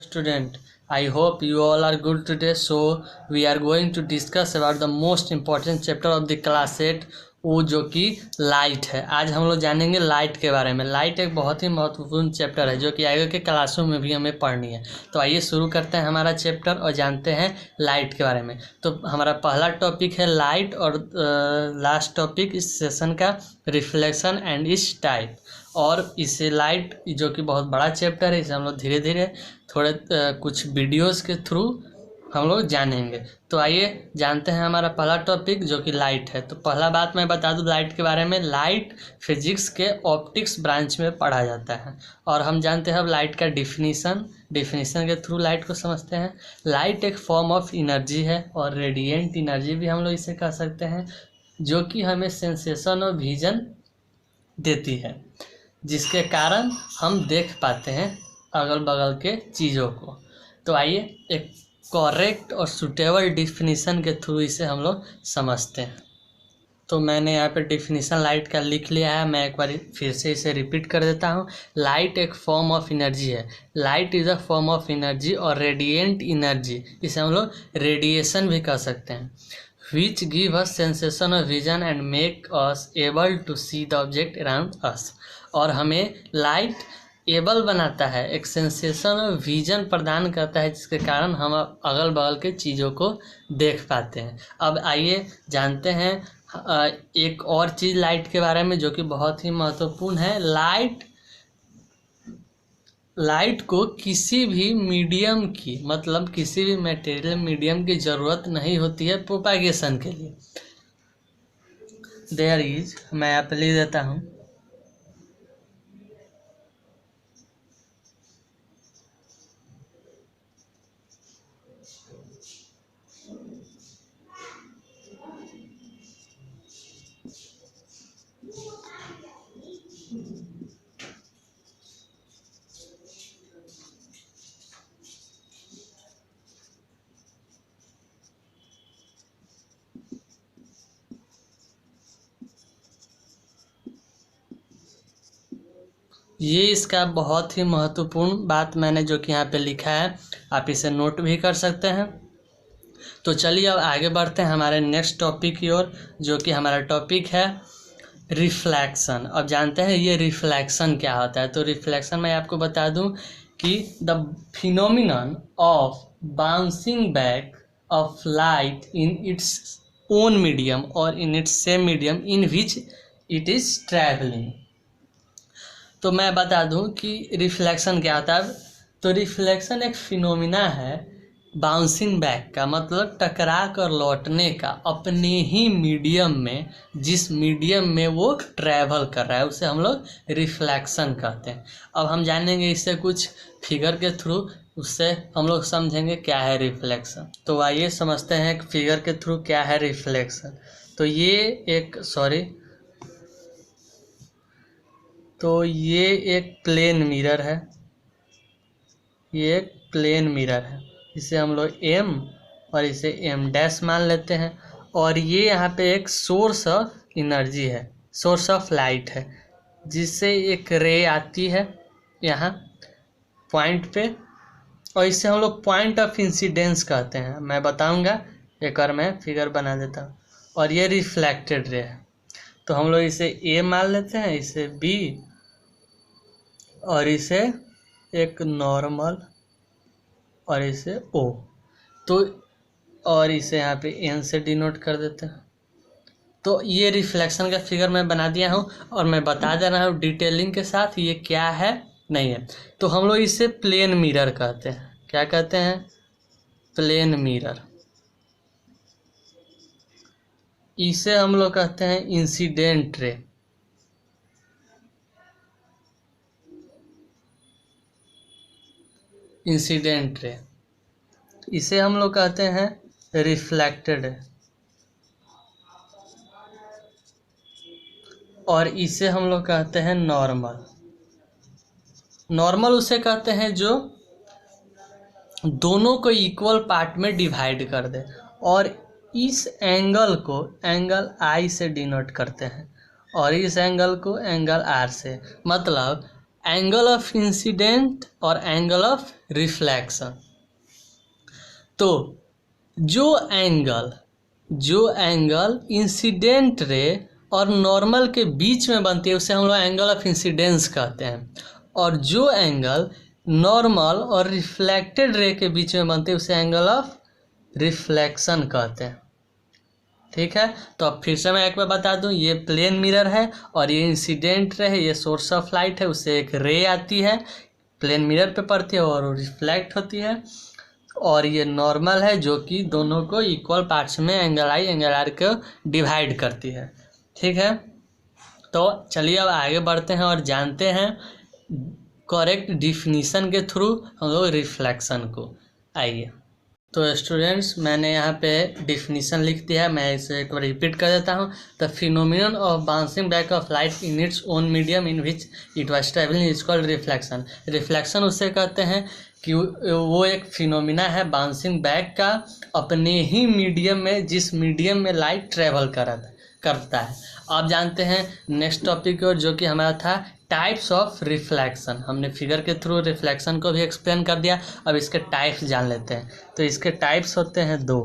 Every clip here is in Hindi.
Student, I hope you all are good today. So we are going to discuss about the most important chapter of the class 8, वो जो कि लाइट है। आज हम लोग जानेंगे लाइट के बारे में। लाइट एक बहुत ही महत्वपूर्ण चैप्टर है जो कि आगे के क्लासों में भी हमें पढ़नी है। तो आइए शुरू करते हैं हमारा चैप्टर और जानते हैं लाइट के बारे में। तो हमारा पहला टॉपिक है लाइट और लास्ट टॉपिक इस सेशन का रिफ्लेक्शन एंड इट्स टाइप। और इसे लाइट जो कि बहुत बड़ा चैप्टर है, इसे हम लोग धीरे धीरे थोड़े कुछ वीडियोस के थ्रू हम लोग जानेंगे। तो आइए जानते हैं हमारा पहला टॉपिक जो कि लाइट है। तो पहला बात मैं बता दूं लाइट के बारे में, लाइट फिजिक्स के ऑप्टिक्स ब्रांच में पढ़ा जाता है। और हम जानते हैं अब लाइट का डिफिनीसन के थ्रू लाइट को समझते हैं। लाइट एक फॉर्म ऑफ एनर्जी है और रेडिएंट एनर्जी भी हम लोग इसे कह सकते हैं, जो कि हमें सेंसेशन और विजन देती है, जिसके कारण हम देख पाते हैं अगल बगल के चीज़ों को। तो आइए एक करेक्ट और सूटेबल डिफिनीसन के थ्रू इसे हम लोग समझते हैं। तो मैंने यहाँ पे डिफिनीसन लाइट का लिख लिया है, मैं एक बार फिर से इसे रिपीट कर देता हूँ। लाइट एक फॉर्म ऑफ एनर्जी है। Light is a form of energy और रेडिएंट एनर्जी, इसे हम लोग रेडिएशन भी कह सकते हैं, which give us sensation of vision and make us able to see the object around us। और हमें लाइट एबल बनाता है, एक सेंसेशन और विजन प्रदान करता है, जिसके कारण हम अगल बगल के चीज़ों को देख पाते हैं। अब आइए जानते हैं एक और चीज़ लाइट के बारे में जो कि बहुत ही महत्वपूर्ण है। लाइट को किसी भी मीडियम की, मतलब किसी भी मटेरियल मीडियम की ज़रूरत नहीं होती है प्रोपागेशन के लिए। देयर इज, मैं यहाँ पे लिख देता हूँ, ये इसका बहुत ही महत्वपूर्ण बात मैंने जो कि यहाँ पे लिखा है, आप इसे नोट भी कर सकते हैं। तो चलिए अब आगे बढ़ते हैं हमारे नेक्स्ट टॉपिक की ओर, जो कि हमारा टॉपिक है रिफ्लेक्शन। अब जानते हैं ये रिफ्लेक्शन क्या होता है। तो रिफ्लेक्शन मैं आपको बता दूं कि the phenomenon of bouncing back of light in its own medium और in its same medium in which it is travelling. तो मैं बता दूं कि रिफ्लेक्शन क्या होता है। तो रिफ्लेक्शन एक फिनोमिना है बाउंसिंग बैक का, मतलब टकरा कर लौटने का अपने ही मीडियम में, जिस मीडियम में वो ट्रैवल कर रहा है उसे हम लोग रिफ्लेक्शन कहते हैं। अब हम जानेंगे इससे कुछ फिगर के थ्रू, उससे हम लोग समझेंगे क्या है रिफ्लेक्शन। तो आइए समझते हैं एक फिगर के थ्रू क्या है रिफ्लेक्शन। तो ये एक प्लेन मिरर है, ये एक प्लेन मिरर है, इसे हम लोग M और इसे M डैश मान लेते हैं। और ये यहाँ पे एक सोर्स ऑफ एनर्जी है, सोर्स ऑफ लाइट है, जिससे एक रे आती है यहाँ पॉइंट पे, और इसे हम लोग पॉइंट ऑफ इंसिडेंस कहते हैं। मैं बताऊँगा, एक और मैं फिगर बना देता हूँ। और ये रिफ्लेक्टेड रे है, तो हम लोग इसे A मान लेते हैं, इसे B और इसे एक नॉर्मल और इसे O। तो और इसे यहाँ पे N से डिनोट कर देते हैं। तो ये रिफ्लेक्शन का फिगर मैं बना दिया हूँ और मैं बता दे रहा हूँ डिटेलिंग के साथ ये क्या है नहीं है। तो हम लोग इसे प्लेन मिरर कहते हैं। क्या कहते हैं? Plane mirror. इसे हम लोग कहते हैं इंसिडेंट रे। इंसिडेंट रे, इसे हम लोग कहते हैं रिफ्लेक्टेड रे, और इसे हम लोग कहते हैं नॉर्मल। नॉर्मल उसे कहते हैं जो दोनों को इक्वल पार्ट में डिवाइड कर दे, और इस एंगल को एंगल I से डिनोट करते हैं और इस एंगल को एंगल R से। मतलब एंगल ऑफ इंसिडेंट और एंगल ऑफ रिफ्लेक्शन। तो जो एंगल इंसिडेंट रे और नॉर्मल के बीच में बनती है उसे हम लोग एंगल ऑफ इंसिडेंस कहते हैं, और जो एंगल नॉर्मल और रिफ्लेक्टेड रे के बीच में बनती है उसे एंगल ऑफ रिफ्लेक्शन कहते हैं। ठीक है, तो अब फिर से मैं एक बार बता दूं, ये प्लेन मिरर है और ये इंसिडेंट रे है, ये सोर्स ऑफ लाइट है, उससे एक रे आती है, प्लेन मिरर पे पड़ती है और रिफ्लेक्ट होती है, और ये नॉर्मल है जो कि दोनों को इक्वल पार्ट्स में एंगल आई एंगल आर को डिवाइड करती है। ठीक है, तो चलिए अब आगे बढ़ते हैं और जानते हैं करेक्ट डिफिनीशन के थ्रू हम लोग रिफ्लेक्शन को। आइए, तो स्टूडेंट्स मैंने यहाँ पे डिफिनीशन लिख दिया है, मैं इसे एक बार रिपीट कर देता हूँ। The phenomenon of bouncing back of light in its own medium in which it was travelling is called reflection. Reflection उसे कहते हैं कि वो एक फिनोमिना है बाउंसिंग बैक का अपने ही मीडियम में, जिस मीडियम में लाइट ट्रेवल करता है। आप जानते हैं नेक्स्ट टॉपिक की ओर, जो कि हमारा था टाइप्स ऑफ रिफ्लेक्शन। हमने फिगर के थ्रू रिफ्लेक्शन को भी एक्सप्लेन कर दिया, अब इसके टाइप्स जान लेते हैं। तो इसके टाइप्स होते हैं दो,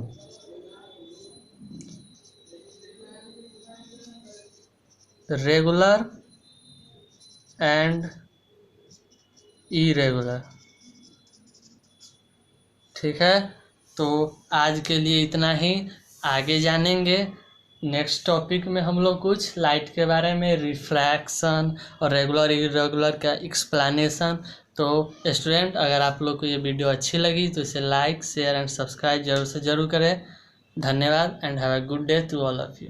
रेगुलर एंड इरेगुलर। ठीक है, तो आज के लिए इतना ही, आगे जानेंगे नेक्स्ट टॉपिक में हम लोग कुछ लाइट के बारे में, रिफ्रैक्शन और रेगुलर इरेगुलर का एक्सप्लेनेशन। तो स्टूडेंट, अगर आप लोग को ये वीडियो अच्छी लगी तो इसे लाइक शेयर एंड सब्सक्राइब जरूर से ज़रूर करें। धन्यवाद and have a good day to all of you.